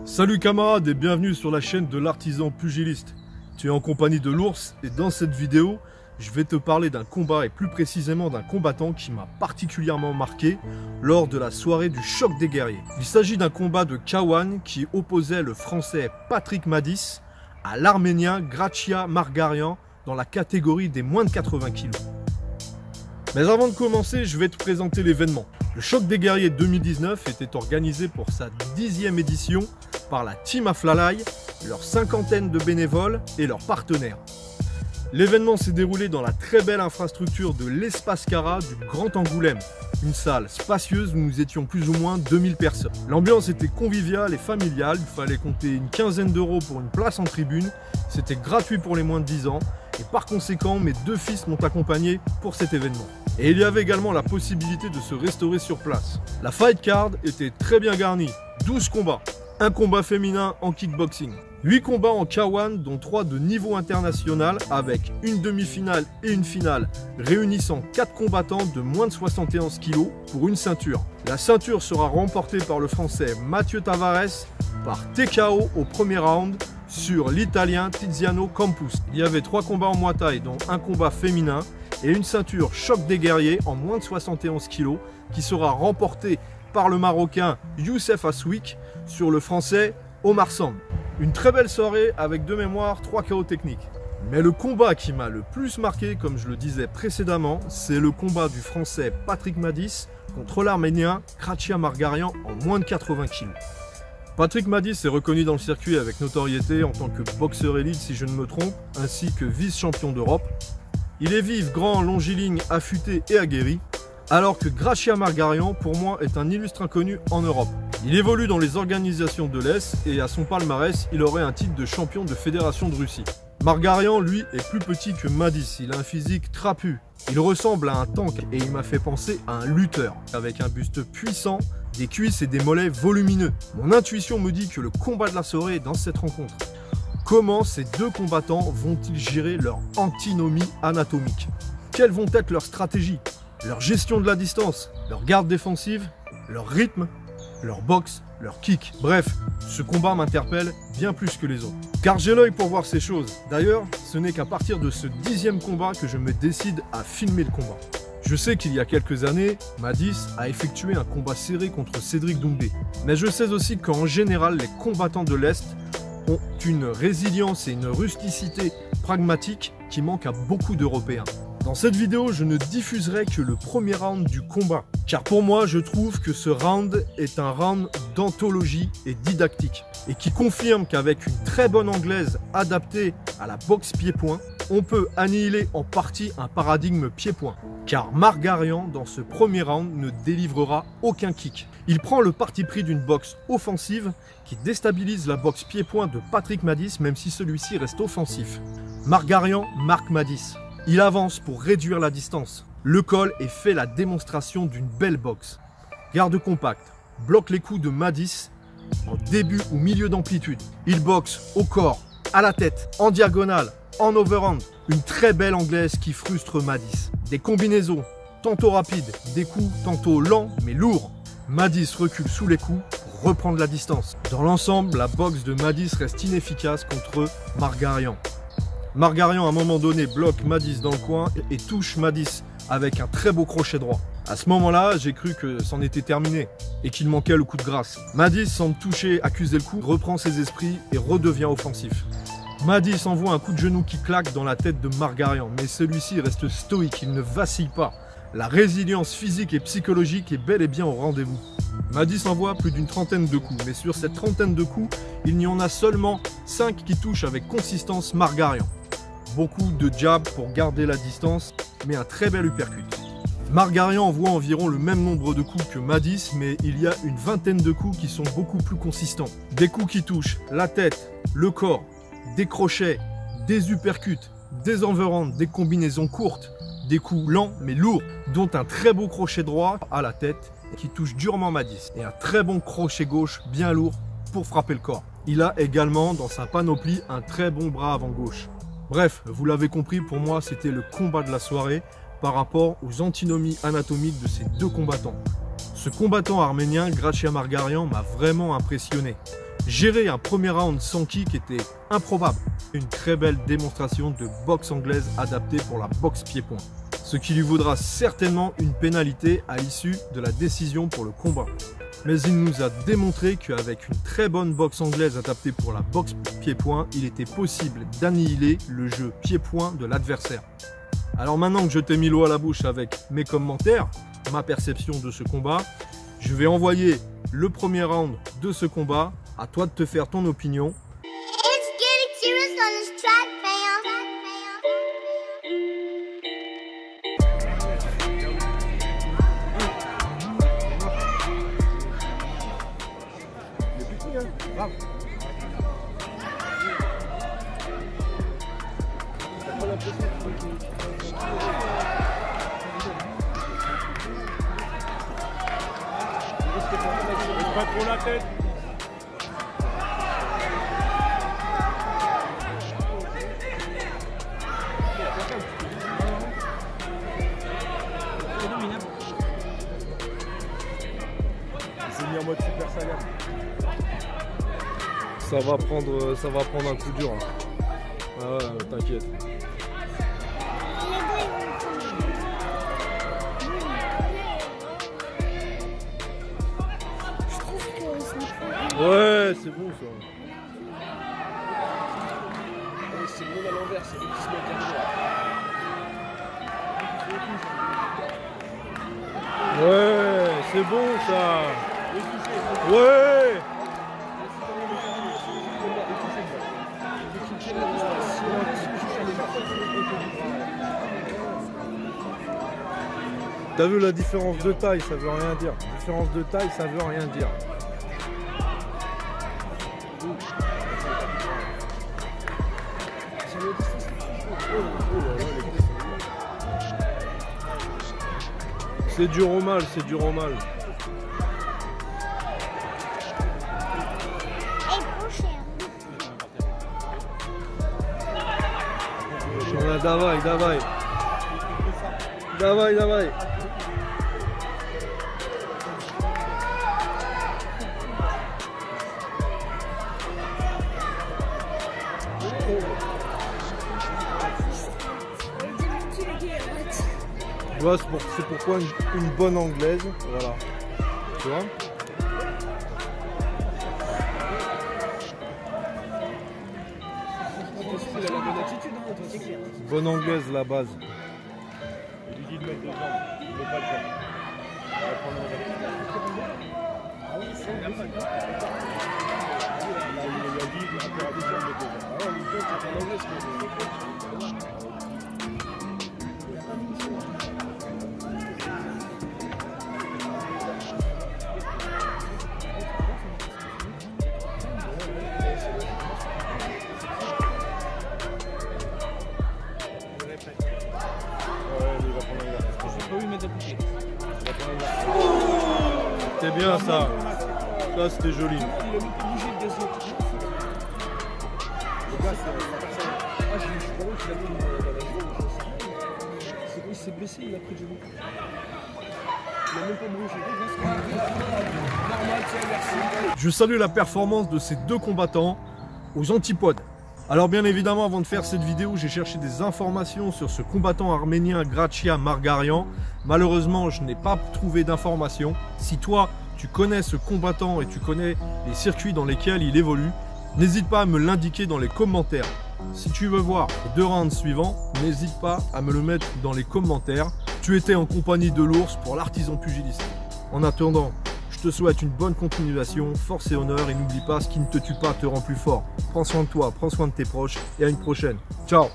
Salut camarades et bienvenue sur la chaîne de l'artisan pugiliste. Tu es en compagnie de l'ours et dans cette vidéo, je vais te parler d'un combat et plus précisément d'un combattant qui m'a particulièrement marqué lors de la soirée du choc des guerriers. Il s'agit d'un combat de K1 qui opposait le français Patrick Madis à l'arménien Gracia Margarian dans la catégorie des moins de 80 kg. Mais avant de commencer, je vais te présenter l'événement. Le choc des guerriers 2019 était organisé pour sa 10e édition par la Team Aflalay, leur cinquantaine de bénévoles et leurs partenaires. L'événement s'est déroulé dans la très belle infrastructure de l'Espace Cara du Grand Angoulême, une salle spacieuse où nous étions plus ou moins 2000 personnes. L'ambiance était conviviale et familiale, il fallait compter une quinzaine d'euros pour une place en tribune, c'était gratuit pour les moins de 10 ans et par conséquent mes deux fils m'ont accompagné pour cet événement. Et il y avait également la possibilité de se restaurer sur place. La fight card était très bien garnie, 12 combats, un combat féminin en kickboxing, 8 combats en K1 dont 3 de niveau international avec une demi-finale et une finale réunissant 4 combattants de moins de 71 kg pour une ceinture. La ceinture sera remportée par le français Mathieu Tavares par TKO au premier round sur l'italien Tiziano Campus. Il y avait 3 combats en Muay Thai dont un combat féminin et une ceinture choc des guerriers en moins de 71 kg qui sera remportée par le marocain Youssef Aswik sur le français Omar Samb. Une très belle soirée avec de mémoire 3 KO techniques. Mais le combat qui m'a le plus marqué, comme je le disais précédemment, c'est le combat du français Patrick Madis contre l'arménien Gracia Margarian en moins de 80 kg. Patrick Madis est reconnu dans le circuit avec notoriété en tant que boxeur élite si je ne me trompe, ainsi que vice-champion d'Europe. Il est vif, grand, longiligne, affûté et aguerri, alors que Gracia Margarian, pour moi, est un illustre inconnu en Europe. Il évolue dans les organisations de l'Est et à son palmarès, il aurait un titre de champion de fédération de Russie. Margarian, lui, est plus petit que Madis, il a un physique trapu. Il ressemble à un tank et il m'a fait penser à un lutteur, avec un buste puissant, des cuisses et des mollets volumineux. Mon intuition me dit que le combat de la soirée est dans cette rencontre. Comment ces deux combattants vont-ils gérer leur antinomie anatomique? Quelles vont être leurs stratégies, leur gestion de la distance, leur garde défensive, leur rythme, leur boxe, leur kick? Bref, ce combat m'interpelle bien plus que les autres. Car j'ai l'œil pour voir ces choses. D'ailleurs, ce n'est qu'à partir de ce 10e combat que je me décide à filmer le combat. Je sais qu'il y a quelques années, Madis a effectué un combat serré contre Cédric Doumbé. Mais je sais aussi qu'en général, les combattants de l'Est ont une résilience et une rusticité pragmatique qui manquent à beaucoup d'Européens. Dans cette vidéo, je ne diffuserai que le premier round du combat, car pour moi, je trouve que ce round est un round d'anthologie et didactique, et qui confirme qu'avec une très bonne anglaise adaptée à la boxe pied-point, on peut annihiler en partie un paradigme pied-point. Car Margarian, dans ce premier round, ne délivrera aucun kick. Il prend le parti pris d'une boxe offensive qui déstabilise la boxe pied-point de Patrick Madis, même si celui-ci reste offensif. Margarian marque Madis. Il avance pour réduire la distance. Le colle et fait la démonstration d'une belle boxe. Garde compact, bloque les coups de Madis en début ou milieu d'amplitude. Il boxe au corps, à la tête, en diagonale, en overhand. Une très belle anglaise qui frustre Madis. Des combinaisons, tantôt rapides, des coups tantôt lents mais lourds. Madis recule sous les coups pour reprendre la distance. Dans l'ensemble, la boxe de Madis reste inefficace contre Margarian. Margarian à un moment donné bloque Madis dans le coin et touche Madis avec un très beau crochet droit. À ce moment-là, j'ai cru que c'en était terminé et qu'il manquait le coup de grâce. Madis semble toucher, accuser le coup, reprend ses esprits et redevient offensif. Madis envoie un coup de genou qui claque dans la tête de Margarian, mais celui-ci reste stoïque, il ne vacille pas. La résilience physique et psychologique est bel et bien au rendez-vous. Madis envoie plus d'une trentaine de coups, mais sur cette trentaine de coups, il n'y en a seulement 5 qui touchent avec consistance Margarian. Beaucoup de jabs pour garder la distance, mais un très bel uppercut. Margarian envoie environ le même nombre de coups que Madis, mais il y a une vingtaine de coups qui sont beaucoup plus consistants. Des coups qui touchent la tête, le corps, des crochets, des uppercuts, des overhands, des combinaisons courtes, des coups lents mais lourds, dont un très beau crochet droit à la tête qui touche durement Madis, et un très bon crochet gauche bien lourd pour frapper le corps. Il a également dans sa panoplie un très bon bras avant gauche. Bref, vous l'avez compris, pour moi c'était le combat de la soirée par rapport aux antinomies anatomiques de ces deux combattants. Ce combattant arménien, Gracia Margarian, m'a vraiment impressionné. Gérer un premier round sans kick était improbable. Une très belle démonstration de boxe anglaise adaptée pour la boxe pied-point. Ce qui lui vaudra certainement une pénalité à l'issue de la décision pour le combat. Mais il nous a démontré qu'avec une très bonne boxe anglaise adaptée pour la boxe pied-point, il était possible d'annihiler le jeu pied-point de l'adversaire. Alors maintenant que je t'ai mis l'eau à la bouche avec mes commentaires, ma perception de ce combat, je vais envoyer le premier round de ce combat. À toi de te faire ton opinion. Pas trop la tête. C'est mis en mode super saiyan. Ça va prendre un coup dur. Hein. Ah ouais, t'inquiète. Ouais, c'est bon ça. C'est bon à l'envers, c'est lui qui se met à Ouais, c'est bon ça. Ouais. T'as vu la différence de taille, ça veut rien dire. Différence de taille, ça veut rien dire. C'est dur au mal, c'est dur au mal. Dawaj, dawaj. Dawaj, dawaj. Tu vois, c'est pourquoi une bonne anglaise, voilà. Tu vois? Bonne anglaise, la base. Il lui dit de mettre deux jambes, il ne veut pas le faire. Il va prendre un ah oui, c'est la balle. Il lui a dit, il va faire deux jambes de deux jambes. Ah oui, c'est en anglais ce que c'était bien ça. Ça c'était joli. Il s'est blessé, il a pris de genoux. Il n'a même pas bougé. Je salue la performance de ces deux combattants aux antipodes. Alors bien évidemment, avant de faire cette vidéo, j'ai cherché des informations sur ce combattant arménien Gracia Margarian. Malheureusement, je n'ai pas trouvé d'informations. Si toi, tu connais ce combattant et tu connais les circuits dans lesquels il évolue, n'hésite pas à me l'indiquer dans les commentaires. Si tu veux voir les deux rounds suivants, n'hésite pas à me le mettre dans les commentaires. Tu étais en compagnie de l'ours pour l'artisan pugiliste. En attendant, je te souhaite une bonne continuation, force et honneur, et n'oublie pas, ce qui ne te tue pas te rend plus fort. Prends soin de toi, prends soin de tes proches, et à une prochaine. Ciao!